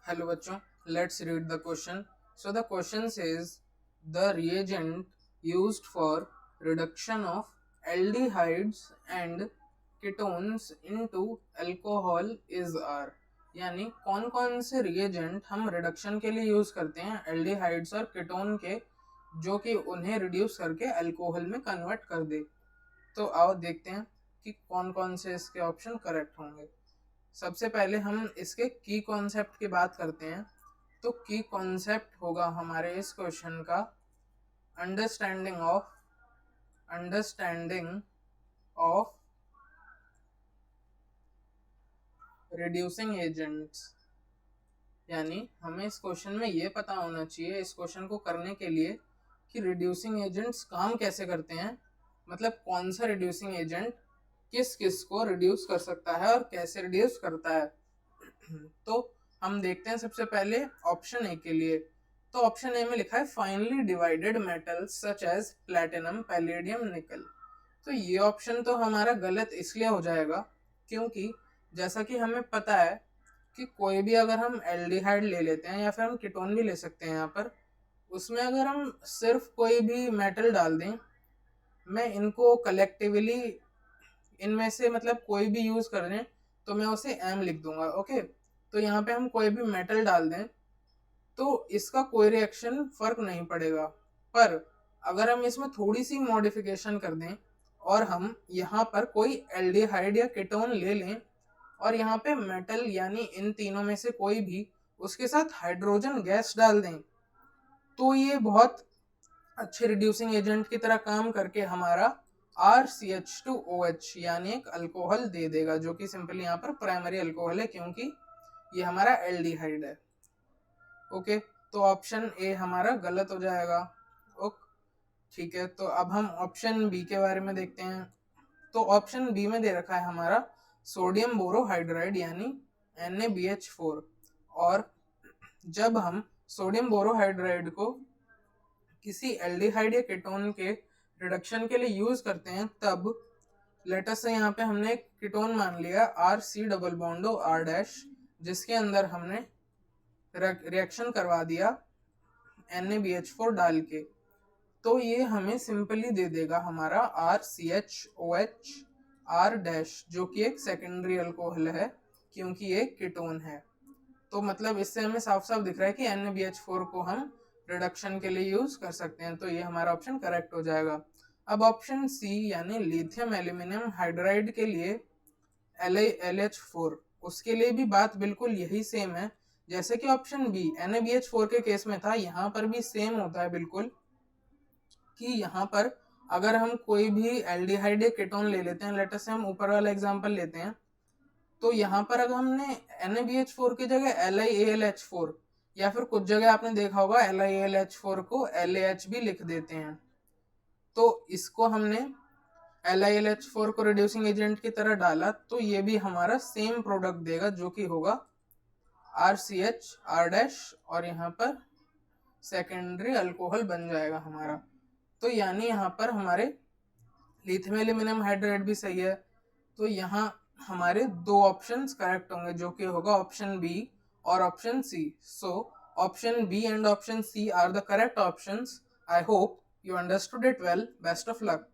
Hello बच्चों, let's read the question. So the question says the reagent used for reduction of aldehydes and ketones into alcohol is R. यानी कौन कौन से reagent हम reduction के लिए यूज करते हैं एल्डिहाइड्स और कीटोन के, जो कि उन्हें रिड्यूस करके अल्कोहल में कन्वर्ट कर दे। तो आओ देखते हैं कि कौन कौन से इसके ऑप्शन करेक्ट होंगे। सबसे पहले हम इसके की कॉन्सेप्ट की बात करते हैं। तो की कॉन्सेप्ट होगा हमारे इस क्वेश्चन का अंडरस्टैंडिंग ऑफ रिड्यूसिंग एजेंट्स। यानी हमें इस क्वेश्चन में ये पता होना चाहिए इस क्वेश्चन को करने के लिए कि रिड्यूसिंग एजेंट्स काम कैसे करते हैं, मतलब कौन सा रिड्यूसिंग एजेंट किस किस को रिड्यूस कर सकता है और कैसे रिड्यूस करता है। तो हम देखते हैं सबसे पहले ऑप्शन ए के लिए। तो ऑप्शन ए में लिखा है finely divided metals such as platinum, palladium, nickel. तो ये ऑप्शन तो हमारा गलत इसलिए हो जाएगा क्योंकि जैसा कि हमें पता है कि कोई भी अगर हम एल्डिहाइड ले लेते हैं या फिर हम कीटोन भी ले सकते हैं, यहाँ पर उसमें अगर हम सिर्फ कोई भी मेटल डाल दें, मैं इनको कलेक्टिवली इनमें से मतलब कोई भी यूज कर दें तो मैं उसे एम लिख दूंगा। ओके, तो यहाँ पे हम कोई भी मेटल डाल दें तो इसका कोई रिएक्शन फर्क नहीं पड़ेगा। पर अगर हम इसमें थोड़ी सी मॉडिफिकेशन कर दें और हम यहाँ पर कोई एल्डिहाइड या कीटोन ले लें और यहाँ पे मेटल यानी इन तीनों में से कोई भी उसके साथ हाइड्रोजन गैस डाल दें, तो ये बहुत अच्छे रिड्यूसिंग एजेंट की तरह काम करके हमारा RCH2OH यानी एक अल्कोहल दे देगा, जो कि सिंपली यहाँ पर प्राइमरी अल्कोहल है क्योंकि ये हमारा एल्डिहाइड है। ओके, तो ऑप्शन ए हमारा गलत हो जाएगा। ओके, ठीक है, तो अब हम ऑप्शन बी के बारे में देखते हैं। तो ऑप्शन बी में दे रखा है हमारा सोडियम बोरोहाइड्राइड यानी NaBH4। और जब हम सोडियम बोरोहाइड्राइड को किसी एल्डिहाइड या कीटोन के रिडक्शन के लिए यूज करते हैं, तब लेटर से यहाँ पे हमने एक कीटोन मान लिया RC डबल बॉन्डो R-, जिसके अंदर हमने रिएक्शन करवा दिया NaBH4 डाल के। तो ये हमें सिंपली दे देगा हमारा RCHOH R-, जो कि एक सेकेंडरी अल्कोहल है क्योंकि ये कीटोन है। तो मतलब इससे हमें साफ साफ दिख रहा है कि NaBH4 को हम रिडक्शन के लिए यूज कर सकते हैं। तो ये हमारा ऑप्शन करेक्ट हो जाएगा। अब ऑप्शन सी यानी लिथियम एल्यूमिनियम हाइड्राइड के लिए LiLH4, उसके लिए भी बात बिल्कुल यही सेम है जैसे कि ऑप्शन बी NaBH4 के केस में था। यहाँ पर भी सेम होता है बिल्कुल कि यहाँ पर अगर हम कोई भी एल्डिहाइड या कीटोन ले लेते हैं, लेटर से हम ऊपर वाला एग्जांपल लेते हैं, तो यहाँ पर अगर हमने NaBH4 की जगह LiAlH4 या फिर कुछ जगह आपने देखा होगा LiAlH4 को LAH भी लिख देते हैं, तो इसको हमने LiLH4 को रिड्यूसिंग एजेंट की तरह डाला तो ये भी हमारा सेम प्रोडक्ट देगा जो कि होगा RCH R- और यहाँ पर सेकेंडरी अल्कोहल बन जाएगा हमारा। तो यानी यहाँ पर हमारे लिथियम एल्यूमिनियम हाइड्राइड भी सही है। तो यहाँ हमारे दो ऑप्शंस करेक्ट होंगे जो कि होगा ऑप्शन बी और option C. So option B and option C are the correct options. I hope you understood it well. Best of luck.